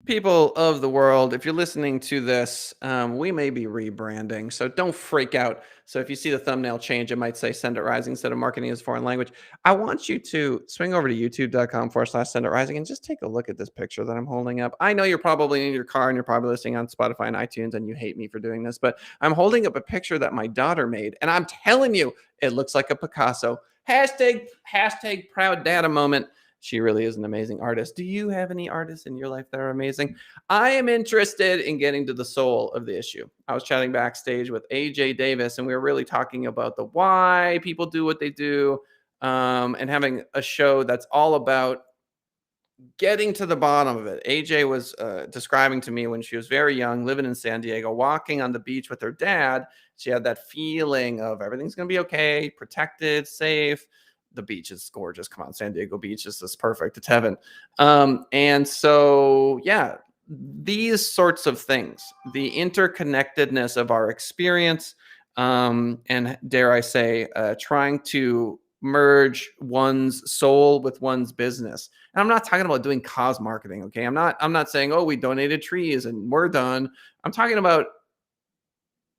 People of the world, if you're listening to this, we may be rebranding, so don't freak out. So if you see the thumbnail change, it might say Send It Rising instead of Marketing as a Foreign Language. I want you to swing over to youtube.com/Send It Rising and just take a look at this picture that I'm holding up. I know you're probably in your car and you're probably listening on Spotify and iTunes and you hate me for doing this, but I'm holding up a picture that my daughter made, and I'm telling you, it looks like a Picasso. Hashtag proud data moment. She really is an amazing artist. Do you have any artists in your life that are amazing? I am interested in getting to the soul of the issue. I was chatting backstage with AJ Davis, and we were really talking about the why people do what they do, and having a show that's all about getting to the bottom of it. AJ was describing to me when she was very young, living in San Diego, walking on the beach with her dad. She had that feeling of everything's going to be okay, protected, safe. The beach is gorgeous. Come on, San Diego Beach is just perfect. It's heaven. And so, yeah, these sorts of things, the interconnectedness of our experience, and dare I say, trying to merge one's soul with one's business. And I'm not talking about doing cause marketing. Okay. I'm not saying, oh, we donated trees and we're done. I'm talking about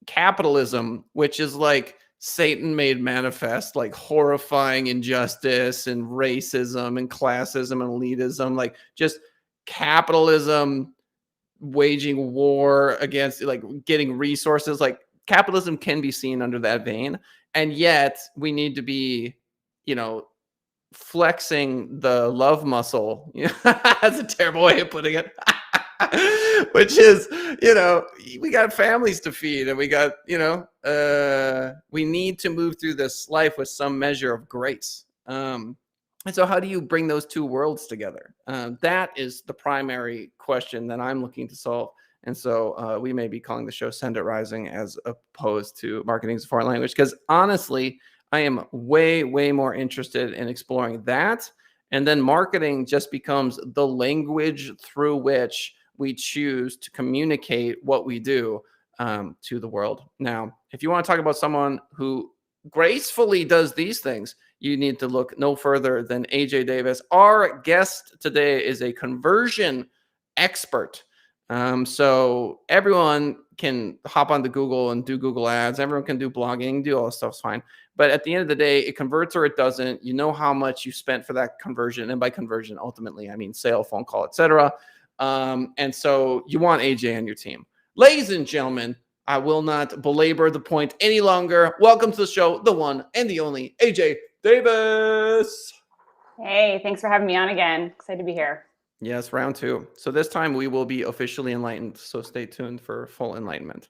capitalism, which is like Satan made manifest, like horrifying injustice and racism and classism and elitism, like just capitalism waging war against, like, getting resources. Like, capitalism can be seen under that vein. And yet we need to be, you know, flexing the love muscle. That's a terrible way of putting it. Which is, we got families to feed, and we got, we need to move through this life with some measure of grace. And so how do you bring those two worlds together? That is the primary question that I'm looking to solve. And so we may be calling the show Send It Rising as opposed to Marketing as a Foreign Language, because honestly, I am way, way more interested in exploring that. And then marketing just becomes the language through which we choose to communicate what we do to the world. Now, if you want to talk about someone who gracefully does these things, you need to look no further than AJ Davis. Our guest today is a conversion expert. So everyone can hop onto Google and do Google ads. Everyone can do blogging, do all this stuff's fine. But at the end of the day, it converts or it doesn't. You know how much you spent for that conversion. And by conversion, ultimately, I mean sale, phone call, etc. And so you want AJ on your team. Ladies and gentlemen, I will not belabor the point any longer. Welcome to the show, the one and the only AJ Davis. Hey, thanks for having me on again. Excited to be here. Yes, round two. So this time we will be officially enlightened. So stay tuned for full enlightenment.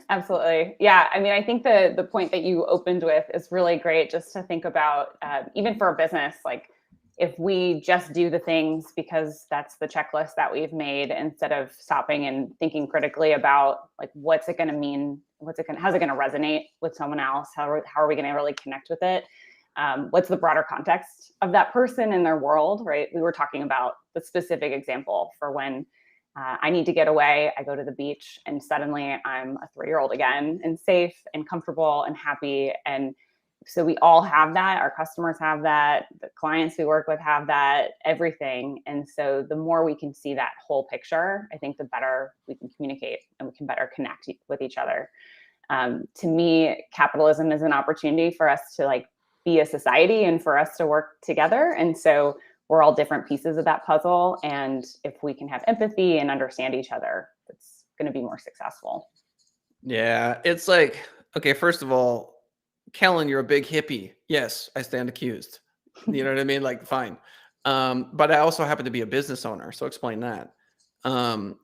Absolutely. Yeah. I mean, I think the point that you opened with is really great, just to think about, even for a business, like if we just do the things because that's the checklist that we've made, instead of stopping and thinking critically about, like, what's it going to mean? How's it going to resonate with someone else? How are we going to really connect with it? What's the broader context of that person and their world, right? We were talking about the specific example for when I need to get away. I go to the beach and suddenly I'm a 3-year-old again, and safe and comfortable and happy. And so we all have that. Our customers have that. The clients we work with have that, everything. And so the more we can see that whole picture, I think the better we can communicate and we can better connect with each other. To me, capitalism is an opportunity for us to be a society and for us to work together. And so we're all different pieces of that puzzle. And if we can have empathy and understand each other, it's going to be more successful. Yeah. It's like, okay, first of all, Kellen, you're a big hippie. Yes, I stand accused. You know what I mean? Like, fine. But I also happen to be a business owner. So explain that.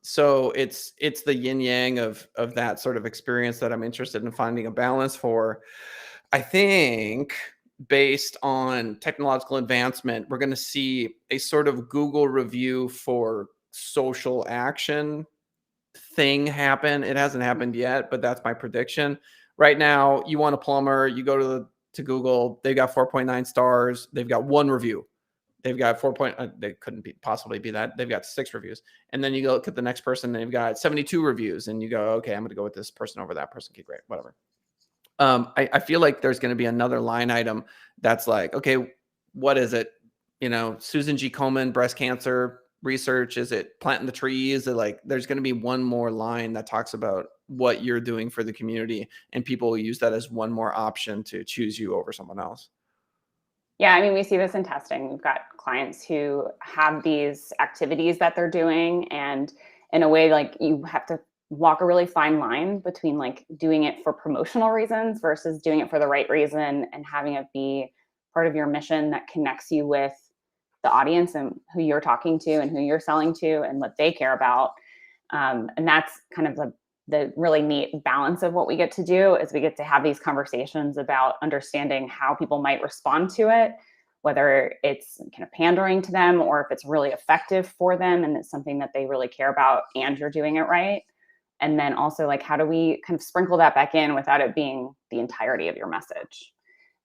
So it's the yin yang of that sort of experience that I'm interested in finding a balance for. I think based on technological advancement, we're going to see a sort of Google review for social action thing happen. It hasn't happened yet, but that's my prediction. Right now, you want a plumber, you go to Google, they've got 4.9 stars. They've got one review. They've got 4. They couldn't possibly be that. They've got 6 reviews. And then you go look at the next person, and they've got 72 reviews. And you go, okay, I'm going to go with this person over that person. Okay, great, whatever. I feel like there's going to be another line item that's like, okay, what is it? Susan G. Komen, breast cancer, research? Is it planting the trees? Is it like there's going to be one more line that talks about what you're doing for the community, and people will use that as one more option to choose you over someone else? Yeah, I mean, we see this in testing. We've got clients who have these activities that they're doing, and in a way, like you have to walk a really fine line between like doing it for promotional reasons versus doing it for the right reason and having it be part of your mission that connects you with the audience and who you're talking to and who you're selling to and what they care about. And that's kind of the really neat balance of what we get to do is we get to have these conversations about understanding how people might respond to it, whether it's kind of pandering to them or if it's really effective for them and it's something that they really care about and you're doing it right. And then also like, how do we kind of sprinkle that back in without it being the entirety of your message?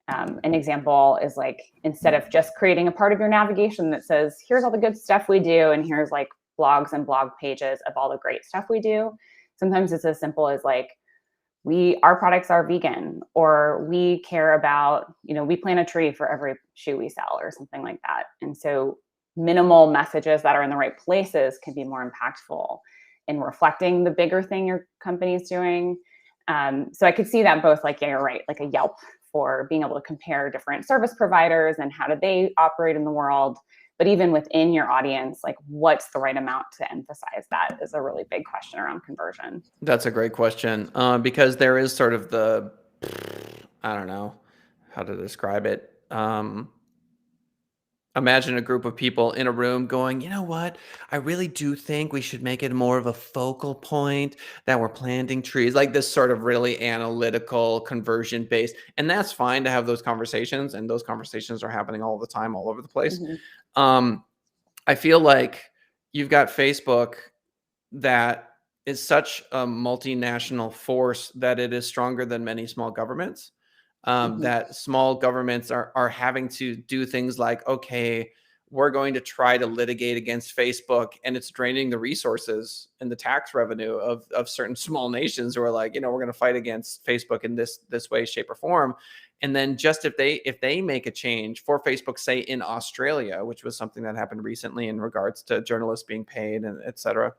An example is like, instead of just creating a part of your navigation that says, here's all the good stuff we do, and here's like blogs and blog pages of all the great stuff we do. Sometimes it's as simple as like, our products are vegan, or we care about, we plant a tree for every shoe we sell or something like that. And so minimal messages that are in the right places can be more impactful in reflecting the bigger thing your company's doing. So I could see that both like, yeah, you're right, like a Yelp for being able to compare different service providers and how do they operate in the world. But even within your audience, like what's the right amount to emphasize that is a really big question around conversion. That's a great question, because there is sort of I don't know how to describe it. Imagine a group of people in a room going, you know what? I really do think we should make it more of a focal point that we're planting trees, like this sort of really analytical conversion based. And that's fine to have those conversations. And those conversations are happening all the time, all over the place. Mm-hmm. Um, I feel like you've got Facebook that is such a multinational force that it is stronger than many small governments. Mm-hmm. That small governments are having to do things like, okay, we're going to try to litigate against Facebook, and it's draining the resources and the tax revenue of certain small nations who are like, we're going to fight against Facebook in this way, shape, or form. And then just if they make a change for Facebook, say in Australia, which was something that happened recently in regards to journalists being paid and et cetera,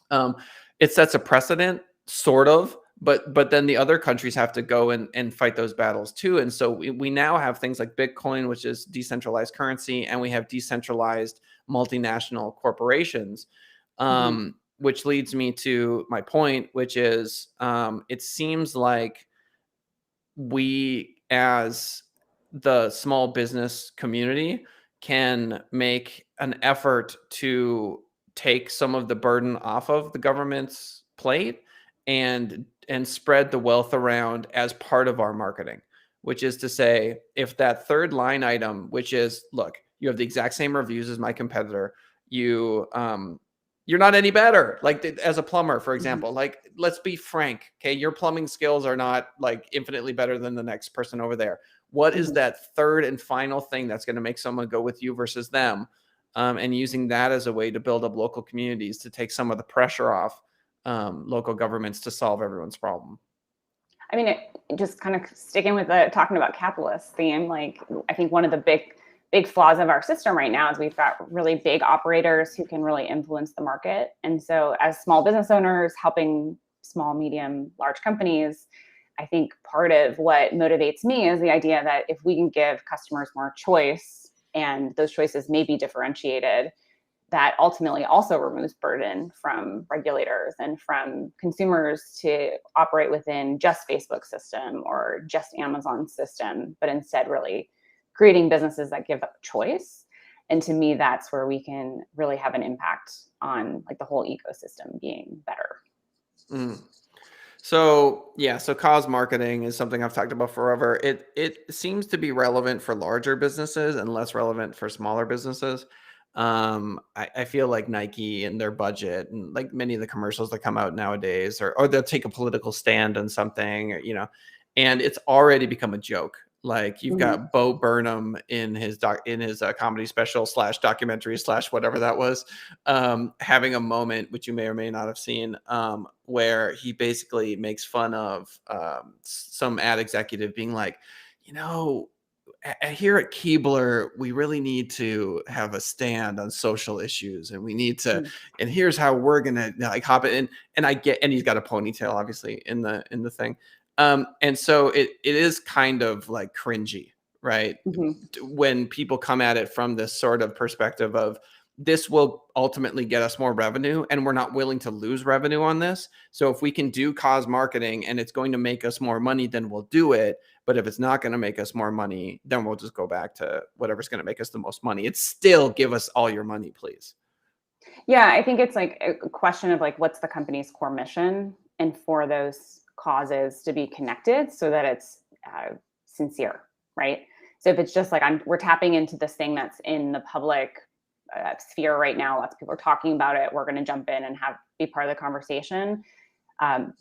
um, it sets a precedent, sort of, but then the other countries have to go and fight those battles too. And so we now have things like Bitcoin, which is decentralized currency, and we have decentralized multinational corporations, Mm-hmm. which leads me to my point, which is it seems like we as the small business community can make an effort to take some of the burden off of the government's plate and spread the wealth around as part of our marketing, which is to say, if that third line item, which is, look, you have the exact same reviews as my competitor, you you're not any better. Like as a plumber, for Mm-hmm. example, like let's be frank. Okay. Your plumbing skills are not like infinitely better than the next person over there. What is Mm-hmm. that third and final thing that's going to make someone go with you versus them? And using that as a way to build up local communities to take some of the pressure off local governments to solve everyone's problem. I mean, just kind of sticking with the talking about capitalist theme, like I think one of the big flaws of our system right now is we've got really big operators who can really influence the market. And so as small business owners helping small, medium, large companies, I think part of what motivates me is the idea that if we can give customers more choice and those choices may be differentiated, that ultimately also removes burden from regulators and from consumers to operate within just Facebook's system or just Amazon's system, but instead really creating businesses that give choice. And to me, that's where we can really have an impact on like the whole ecosystem being better. Mm. So yeah, so cause marketing is something I've talked about forever. It seems to be relevant for larger businesses and less relevant for smaller businesses. I feel like Nike and their budget and like many of the commercials that come out nowadays, or they'll take a political stand on something, and it's already become a joke. Like you've Mm-hmm. got Bo Burnham in his comedy special slash documentary slash whatever that was, having a moment which you may or may not have seen, where he basically makes fun of some ad executive being like, you know, here at Keebler, we really need to have a stand on social issues, and we need to, Mm. and here's how we're gonna like hop it in. And I get, and he's got a ponytail, obviously, in the thing. And so it is kind of like cringy, right? Mhm. When people come at it from this sort of perspective of this will ultimately get us more revenue, and we're not willing to lose revenue on this. So if we can do cause marketing and it's going to make us more money, then we'll do it. But if it's not going to make us more money, then we'll just go back to whatever's going to make us the most money. It's still give us all your money, please. Yeah, I think it's like a question of like what's the company's core mission, and for those causes to be connected so that it's sincere, right? So if it's just like we're tapping into this thing that's in the public sphere right now, lots of people are talking about it, we're going to jump in and be part of the conversation.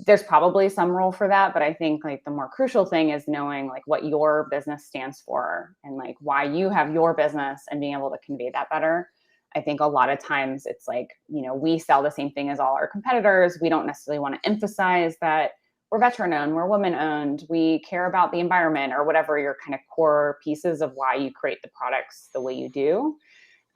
There's probably some role for that, but I think like the more crucial thing is knowing like what your business stands for and like why you have your business and being able to convey that better. I think a lot of times it's like, we sell the same thing as all our competitors. We don't necessarily want to emphasize that we're veteran owned, we're women owned, we care about the environment, or whatever your kind of core pieces of why you create the products the way you do.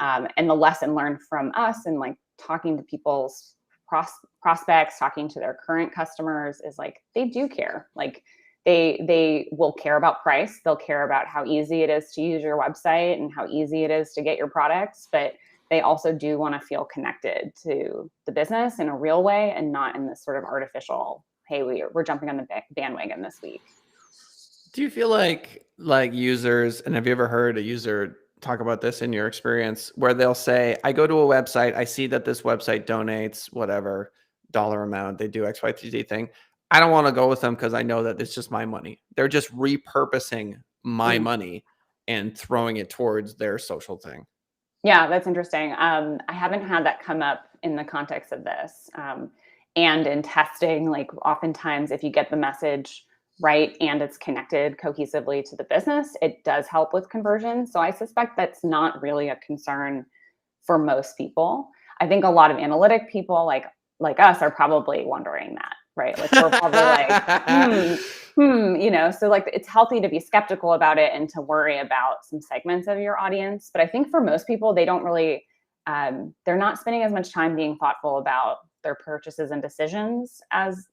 And the lesson learned from us and like talking to people's prospects, talking to their current customers is like, they do care. Like they will care about price. They'll care about how easy it is to use your website and how easy it is to get your products. But they also do want to feel connected to the business in a real way and not in this sort of artificial, hey, we're jumping on the bandwagon this week. Do you feel like users, and have you ever heard a user talk about this in your experience, where they'll say, I go to a website, I see that this website donates whatever dollar amount, they do XYZ thing. I don't want to go with them because I know that it's just my money. They're just repurposing my Mm. money and throwing it towards their social thing. Yeah, that's interesting. I haven't had that come up in the context of this. And in testing, like oftentimes if you get the message right and it's connected cohesively to the business, it does help with conversion. So I suspect that's not really a concern for most people. I think a lot of analytic people like us are probably wondering that, right? Like we're probably like, so like it's healthy to be skeptical about it and to worry about some segments of your audience. But I think for most people, they don't really, they're not spending as much time being thoughtful about their purchases and decisions as,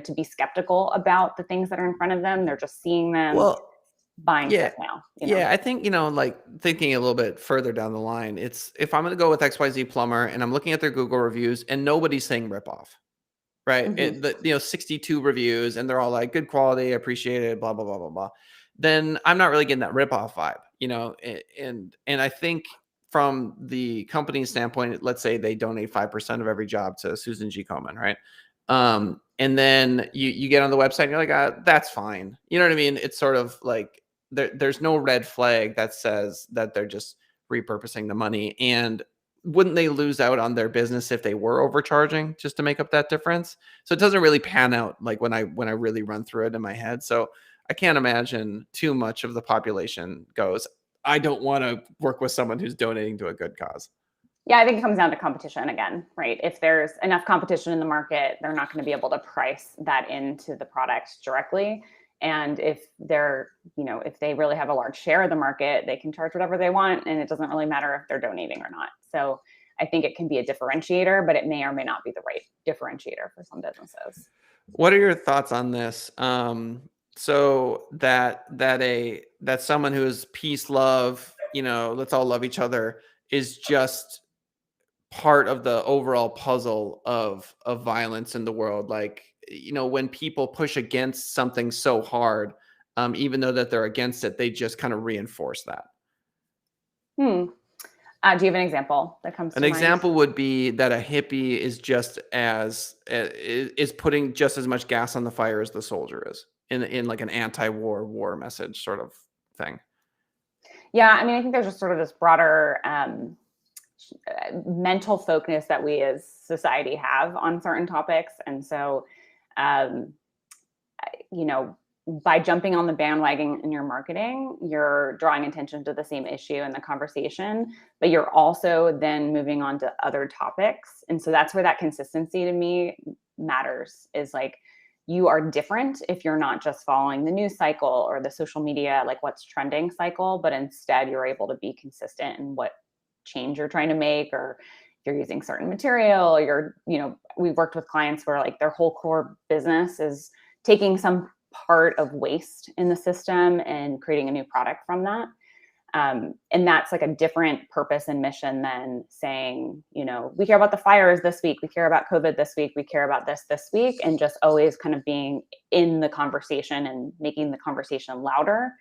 to be skeptical about the things that are in front of them. They're just seeing them, Well, buying yeah. stuff now. Yeah, I think, like thinking a little bit further down the line, it's if I'm going to go with XYZ plumber and I'm looking at their Google reviews and nobody's saying rip off, right? Mhm. 62 reviews and they're all like good quality, appreciated, blah, blah, blah, blah, blah. Then I'm not really getting that rip off vibe, and I think from the company standpoint, let's say they donate 5% of every job to Susan G. Komen, right? And then you get on the website and you're like, that's fine. You know what I mean? It's sort of like there's no red flag that says that they're just repurposing the money. And wouldn't they lose out on their business if they were overcharging just to make up that difference? So it doesn't really pan out like when I really run through it in my head. So I can't imagine too much of the population goes, I don't want to work with someone who's donating to a good cause. Yeah, I think it comes down to competition again, right? If there's enough competition in the market, they're not going to be able to price that into the product directly. And if if they really have a large share of the market, they can charge whatever they want, and it doesn't really matter if they're donating or not. So I think it can be a differentiator, but it may or may not be the right differentiator for some businesses. What are your thoughts on this? So that someone who is peace, love, let's all love each other is just part of the overall puzzle of violence in the world. Like, when people push against something so hard, even though that they're against it, they just kind of reinforce that. Hmm. Do you have an example that comes An to mind? example would be that a hippie is just as is putting just as much gas on the fire as the soldier is in like an anti-war war message sort of thing. Yeah, I mean, I think there's just sort of this broader mental focus that we as society have on certain topics. And so, um, you know, by jumping on the bandwagon in your marketing, you're drawing attention to the same issue in the conversation, but you're also then moving on to other topics. And so that's where that consistency to me matters, is like, you are different if you're not just following the news cycle or the social media, like what's trending cycle, but instead you're able to be consistent in what change you're trying to make, or if you're using certain material, we've worked with clients where like their whole core business is taking some part of waste in the system and creating a new product from that. And that's like a different purpose and mission than saying, we care about the fires this week, we care about COVID this week, we care about this week, and just always kind of being in the conversation and making the conversation louder,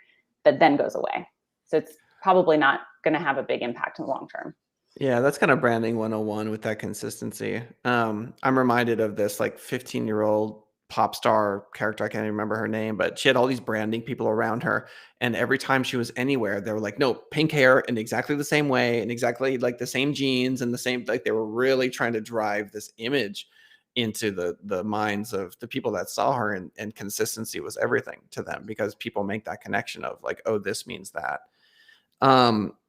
that then goes away. So it's probably not going to have a big impact in the long term. Yeah, that's kind of branding 101 with that consistency. I'm reminded of this like 15-year-old pop star character. I can't even remember her name, but she had all these branding people around her. And every time she was anywhere, they were like, no, pink hair in exactly the same way and exactly like the same jeans and the same, like they were really trying to drive this image into the minds of the people that saw her, and consistency was everything to them because people make that connection of like, oh, this means that.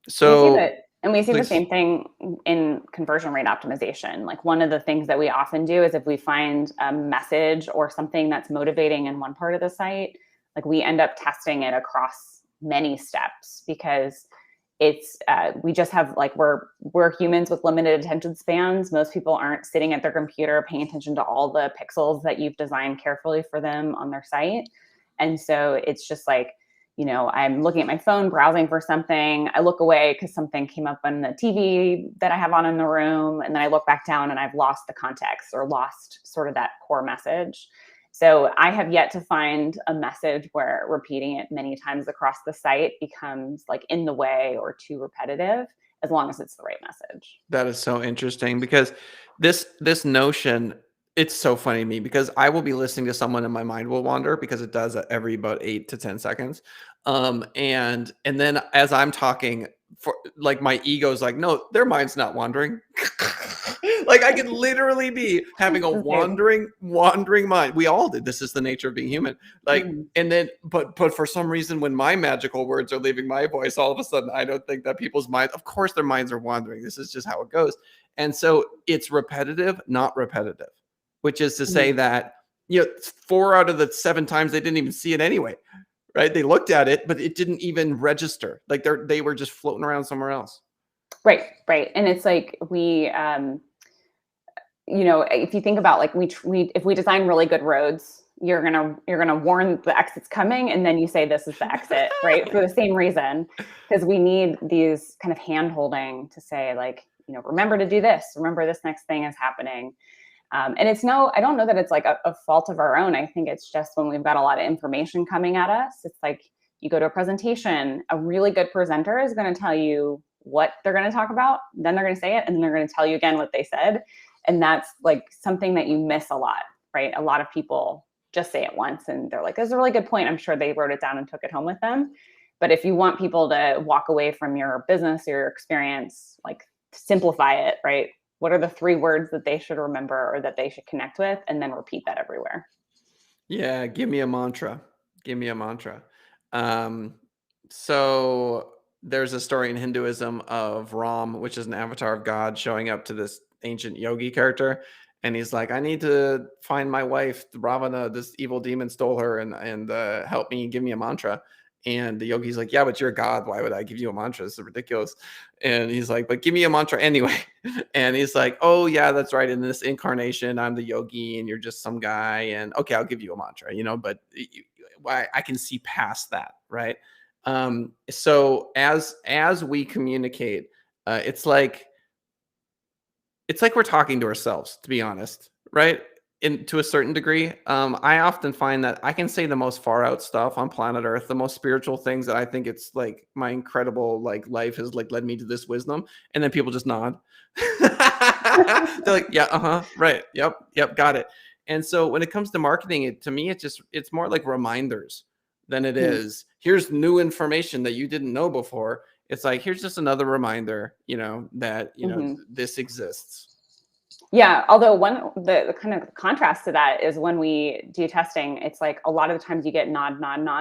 So we see the please. same thing in conversion rate optimization. Like one of the things that we often do is if we find a message or something that's motivating in one part of the site, like we end up testing it across many steps, because it's we just have like we're humans with limited attention spans. Most people aren't sitting at their computer paying attention to all the pixels that you've designed carefully for them on their site. And so it's just like, I'm looking at my phone, browsing for something. I look away because something came up on the TV that I have on in the room. And then I look back down and I've lost the context or lost sort of that core message. So I have yet to find a message where repeating it many times across the site becomes like in the way or too repetitive, as long as it's the right message. That is so interesting because this notion, it's so funny to me because I will be listening to someone and my mind will wander because it does every about 8 to 10 seconds. And then as I'm talking, for like my ego's like, no, their mind's not wandering. Like I could literally be having a wandering mind. We all did. This is the nature of being human. Like, and then, but for some reason, when my magical words are leaving my voice, all of a sudden, I don't think that people's minds, of course, their minds are wandering. This is just how it goes. And so it's repetitive, not repetitive, which is to say that, 4 out of the 7 times they didn't even see it anyway. Right. They looked at it, but it didn't even register. Like they were just floating around somewhere else. Right. And it's like we, if you think about like if we design really good roads, you're gonna warn the exit's coming, and then you say this is the exit, right? For the same reason, because we need these kind of hand holding to say like, remember to do this. Remember this next thing is happening. And I don't know that it's like a fault of our own. I think it's just when we've got a lot of information coming at us, it's like you go to a presentation, a really good presenter is going to tell you what they're going to talk about, then they're going to say it, and then they're going to tell you again what they said. And that's like something that you miss a lot, right? A lot of people just say it once and they're like, "This is a really good point." I'm sure they wrote it down and took it home with them. But if you want people to walk away from your business or your experience, like simplify it, right? What are the 3 words that they should remember or that they should connect with, and then repeat that everywhere? Yeah, give me a mantra. Give me a mantra. So there's a story in Hinduism of Ram, which is an avatar of God, showing up to this ancient yogi character, and he's like, "I need to find my wife, Ravana. This evil demon stole her, and help me. Give me a mantra." And the yogi's like, "Yeah, but you're God. Why would I give you a mantra? This is ridiculous." And he's like, "But give me a mantra anyway." And he's like, "Oh yeah, that's right. In this incarnation, I'm the yogi, and you're just some guy. And okay, I'll give you a mantra, but I can see past that, right?" So as we communicate, it's like we're talking to ourselves, to be honest, right? To a certain degree. I often find that I can say the most far out stuff on planet Earth, the most spiritual things that I think it's like my incredible like life has like led me to this wisdom, and then people just nod. They're like, "Yeah, right, yep, got it." And so when it comes to marketing, to me, it's more like reminders than it is, here's new information that you didn't know before. It's like, here's just another reminder, that, this exists. Yeah. Although the kind of contrast to that is when we do testing, it's like a lot of the times you get nod.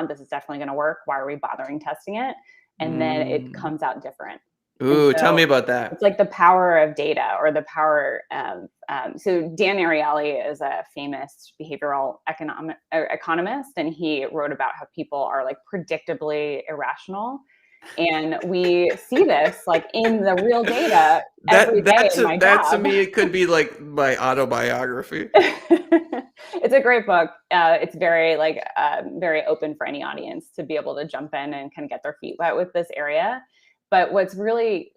This is definitely going to work. Why are we bothering testing it? And then it comes out different. And Ooh, tell me so about that. it's like the power of data, or the power of, so Dan Ariely is a famous behavioral economist, and he wrote about how people are like predictably irrational. And we see this like in the real data every day in my That to job. me, it could be like my autobiography. It's a great book. It's very like very open for any audience to be able to jump in and kind of get their feet wet with this area. But what's really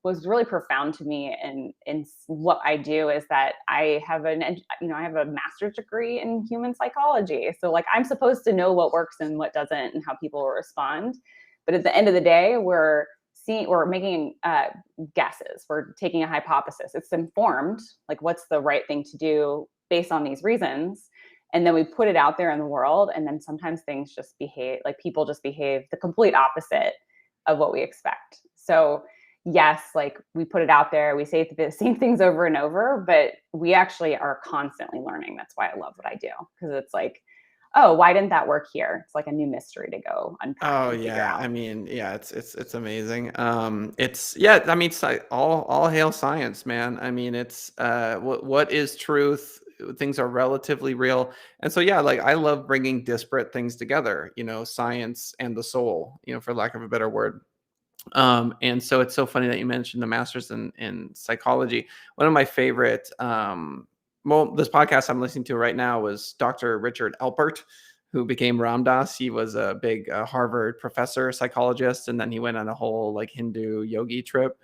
was really profound to me in what I do is that I have I have a master's degree in human psychology. So like I'm supposed to know what works and what doesn't and how people will respond. But at the end of the day, we're making guesses. We're taking a hypothesis. It's informed, like what's the right thing to do based on these reasons. And then we put it out there in the world. And then sometimes things just behave, like people just behave the complete opposite of what we expect. So yes, like we put it out there, we say the same things over and over, but we actually are constantly learning. That's why I love what I do. Because it's like, oh, why didn't that work here? It's like a new mystery to go unpack Oh and figure yeah, out. I mean, yeah, it's amazing. It's yeah, I mean, all hail science, man. I mean, it's what is truth? Things are relatively real, and so yeah, like I love bringing disparate things together. Science and the soul. For lack of a better word. And so it's so funny that you mentioned the master's in psychology. One of my favorite, well, this podcast I'm listening to right now was Dr. Richard Alpert, who became Ram Dass. He was a big Harvard professor, psychologist, and then he went on a whole like Hindu yogi trip.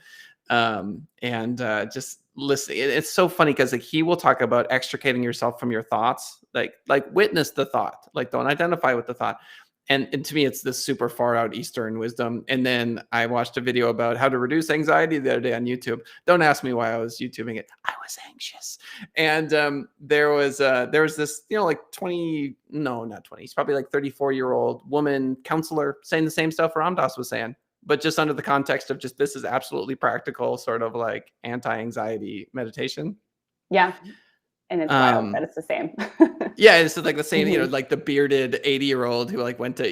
And just listen, it's so funny because like he will talk about extricating yourself from your thoughts, like witness the thought, like don't identify with the thought. And to me, it's this super far out Eastern wisdom. And then I watched a video about how to reduce anxiety the other day on YouTube. Don't ask me why I was YouTubing it. I was anxious. And there was this, like 20, no, not 20. It's probably like 34-year-old woman counselor saying the same stuff Ram Dass was saying, but just under the context of just this is absolutely practical, sort of like anti-anxiety meditation. Yeah. And it's wild that Um, it's the same. yeah, it's like the same, Mhm. like the bearded 80-year-old who like went to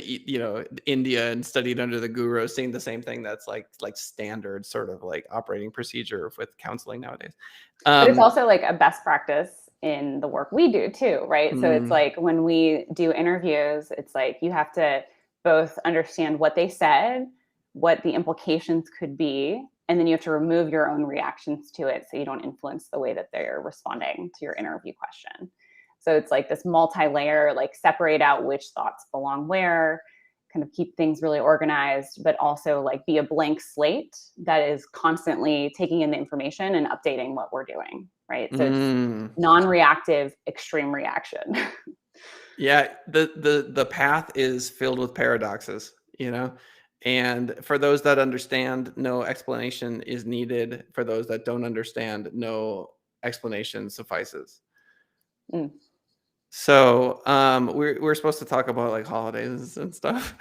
India and studied under the guru, saying the same thing that's like standard sort of like operating procedure with counseling nowadays. But it's Um, also like a best practice in the work we do too, right? So it's mm, like when we do interviews, it's like you have to both understand what they said, what the implications could be, and then you have to remove your own reactions to it so you don't influence the way that they're responding to your interview question. So it's like this multi-layer, like separate out which thoughts belong where, kind of keep things really organized, but also like be a blank slate that is constantly taking in the information and updating what we're doing, right? So it's mm. non-reactive, extreme reaction. Yeah, the path is filled with paradoxes. And for those that understand, no explanation is needed. For those that don't understand, no explanation suffices. Mm. So, we're supposed to talk about like holidays and stuff.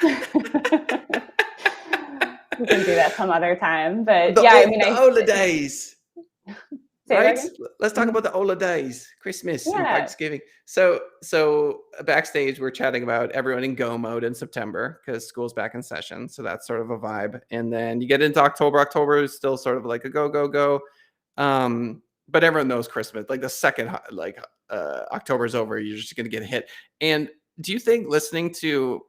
We can do that some other time, but The yeah, I ol mean, the holidays, say that right? again. Let's talk Mhm. about the holidays, Christmas and Yeah. Thanksgiving. So backstage, we're chatting about everyone in go mode in September because school's back in session. So that's sort of a vibe. And then you get into October. October is still sort of like a go, go, go. But everyone knows Christmas. Like the second October's over, you're just gonna get hit. And do you think listening to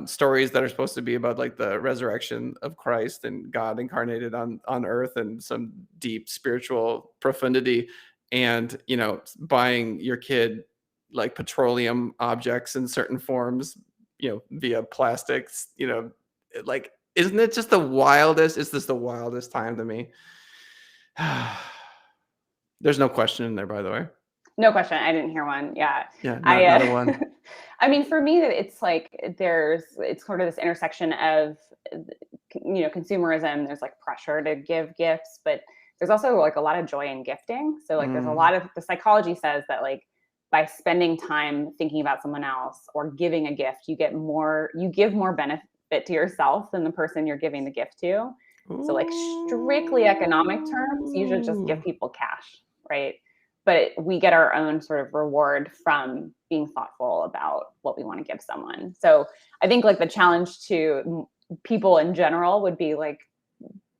stories that are supposed to be about like the resurrection of Christ and God incarnated on earth and some deep spiritual profundity, and buying your kid like petroleum objects in certain forms, via plastics, like isn't it just the wildest? Is this the wildest time to me? There's no question in there, by the way. No question. I didn't hear one. Yeah. Yeah, I not a one. I mean, for me, it's like it's sort of this intersection of consumerism. There's like pressure to give gifts, but there's also like a lot of joy in gifting. So like there's a Mm. lot of the psychology says that like by spending time thinking about someone else or giving a gift, you give more benefit to yourself than the person you're giving the gift to. So like strictly economic terms, you should just give Ooh. people cash, right? But we get our own sort of reward from being thoughtful about what we want to give someone. So I think like the challenge to people in general would be like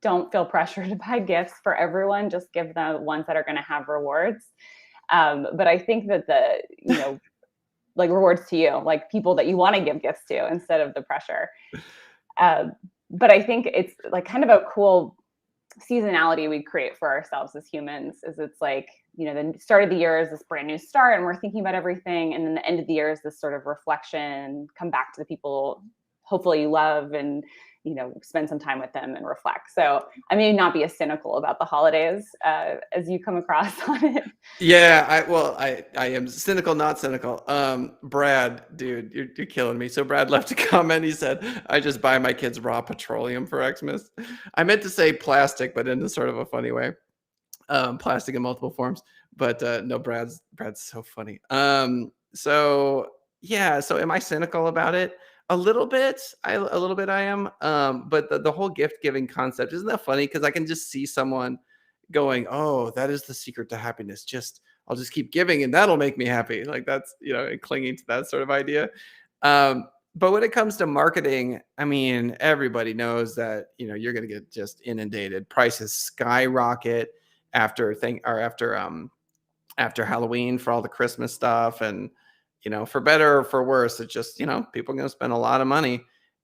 don't feel pressure to buy gifts for everyone. Just give the ones that are going to have rewards. But I think that like rewards to you, like people that you want to give gifts to instead of the pressure. But I think it's like kind of a cool seasonality we create for ourselves as humans. Is it's like, the start of the year is this brand new start and we're thinking about everything. And then the end of the year is this sort of reflection, come back to the people hopefully you love and, spend some time with them and reflect. So I may not be as cynical about the holidays as you come across on it. Yeah, I am cynical, not cynical. Brad, dude, you're killing me. So Brad left a comment. He said, "I just buy my kids raw petroleum for Xmas." I meant to say plastic, but in a sort of a funny way. Plastic in multiple forms. But no, Brad's so funny. So yeah, so am I cynical about it? A little bit. A little bit I am. But the whole gift giving concept, isn't that funny? Because I can just see someone going, "Oh, that is the secret to happiness. I'll just keep giving and that'll make me happy." Like that's, and clinging to that sort of idea. But when it comes to marketing, I mean, everybody knows that, you're going to get just inundated. Prices skyrocket after Halloween for all the Christmas stuff. And, for better or for worse, it's just, people are going to spend a lot of money.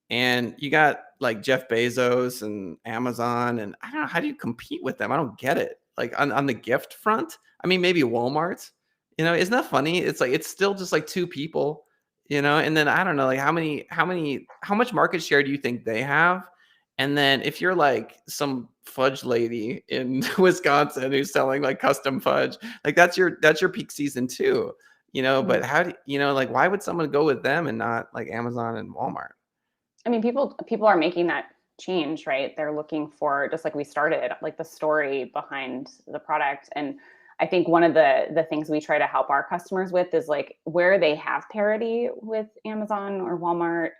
And you got like Jeff Bezos and Amazon. And I don't know, how do you compete with them? I don't get it. Like on the gift front, I mean, maybe Walmart, isn't that funny? It's like, it's still just like two people, and then I don't know, like how much market share do you think they have? And then if you're like some fudge lady in Wisconsin who's selling like custom fudge, like that's your peak season too, but how do like why would someone go with them and not like Amazon and Walmart? I mean, people are making that change, right? They're looking for, just like we started, like the story behind the product. And I think one of the things we try to help our customers with is like where they have parity with Amazon or Walmart,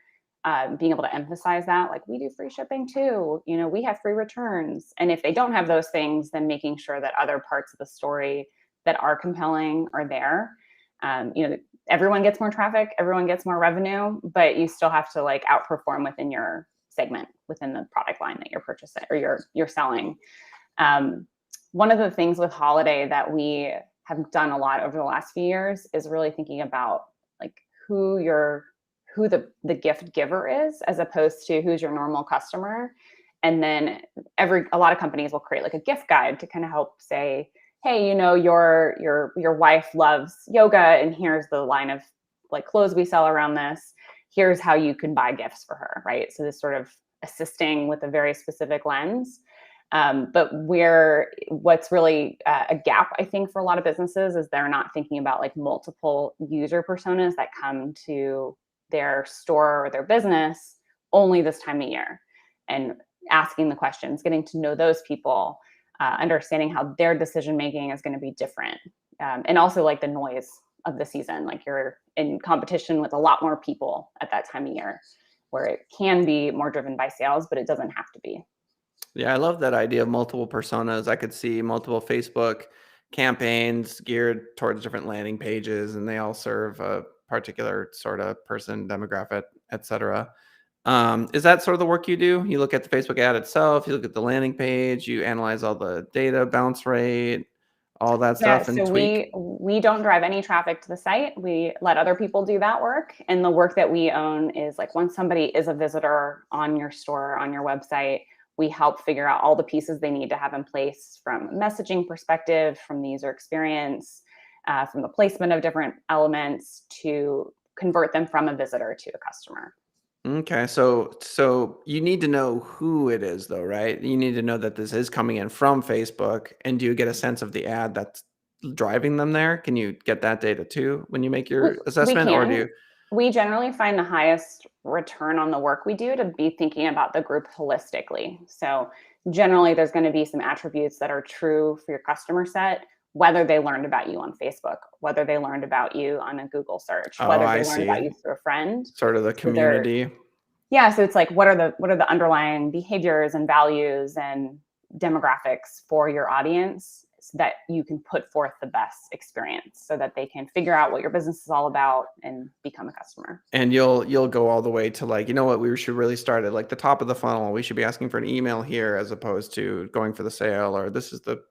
being able to emphasize that, like, we do free shipping too, we have free returns. And if they don't have those things, then making sure that other parts of the story that are compelling are there. Everyone gets more traffic, everyone gets more revenue, but you still have to like outperform within your segment, within the product line that you're purchasing or you're selling. One of the things with holiday that we have done a lot over the last few years is really thinking about like who the gift giver is, as opposed to who's your normal customer. And then a lot of companies will create like a gift guide to kind of help say, hey, your wife loves yoga, and here's the line of like clothes we sell around this. Here's how you can buy gifts for her, right? So this sort of assisting with a very specific lens. But what's really a gap, I think, for a lot of businesses is they're not thinking about like multiple user personas that come to their store or their business only this time of year, and asking the questions, getting to know those people, understanding how their decision making is going to be different, and also like the noise of the season. Like you're in competition with a lot more people at that time of year, where it can be more driven by sales, but it doesn't have to be. Yeah, I love that idea of multiple personas. I could see multiple Facebook campaigns geared towards different landing pages, and they all serve a particular sort of person, demographic, etc. Is that sort of the work you do? You look at the Facebook ad itself, you look at the landing page, you analyze all the data, bounce rate, all that Yeah, stuff, and so tweak? we don't drive any traffic to the site. We let other people do that work. And the work that we own is like once somebody is a visitor on your store, on your website, we help figure out all the pieces they need to have in place, from a messaging perspective, from the user experience, from the placement of different elements, to convert them from a visitor to a customer. Okay, so you need to know who it is though, right? You need to know that this is coming in from Facebook, and do you get a sense of the ad that's driving them there? Can you get that data too when you make We, your we assessment, or do can. you? We generally find the highest return on the work we do to be thinking about the group holistically. So generally there's going to be some attributes that are true for your customer set, whether they learned about you on Facebook, whether they learned about you on a Google search, Oh, whether I they learned about see. you through a friend. Sort of the So they're, community. yeah, so it's like what are the underlying behaviors and values and demographics for your audience, so that you can put forth the best experience so that they can figure out what your business is all about and become a customer. And you'll go all the way to like, you know what, we should really start at like the top of the funnel. We should be asking for an email here as opposed to going for the sale, or this is the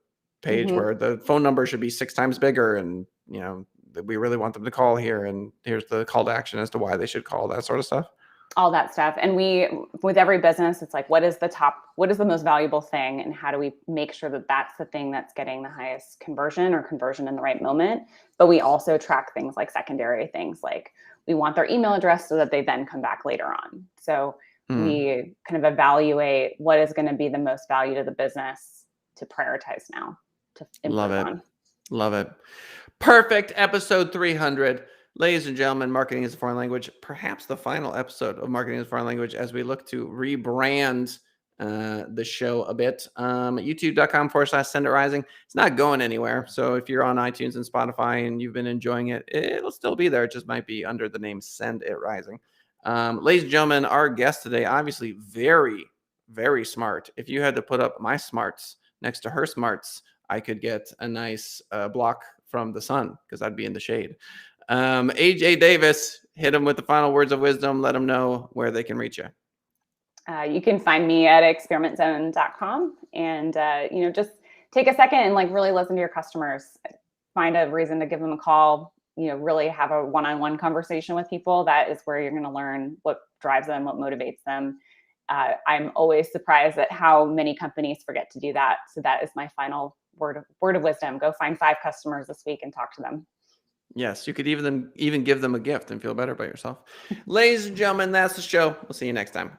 page where the phone number should be 6 times bigger, and you know, we really want them to call here, and here's the call to action as to why they should call, that sort of stuff. All that stuff. And with every business, it's like, what is the most valuable thing? And how do we make sure that that's the thing that's getting the highest conversion, or conversion in the right moment? But we also track things like secondary things, like we want their email address so that they then come back later on. So we kind of evaluate what is going to be the most value to the business to prioritize now, to improve on. Love it. Perfect. Episode 300. Ladies and gentlemen, Marketing is a Foreign Language, perhaps the final episode of Marketing is a Foreign Language as we look to rebrand the show a bit. YouTube.com/Send It Rising. It's not going anywhere. So if you're on iTunes and Spotify and you've been enjoying it, it'll still be there. It just might be under the name Send It Rising. Ladies and gentlemen, our guest today, obviously very, very smart. If you had to put up my smarts next to her smarts, I could get a nice block from the sun because I'd be in the shade. AJ Davis, hit them with the final words of wisdom. Let them know where they can reach you. You can find me at experimentzone.com, and just take a second and like really listen to your customers. Find a reason to give them a call. Really have a one-on-one conversation with people. That is where you're going to learn what drives them, what motivates them. I'm always surprised at how many companies forget to do that. So that is my final word of wisdom. Go find 5 customers this week and talk to them. Yes, you could even give them a gift and feel better about yourself. Ladies and gentlemen, that's the show. We'll see you next time.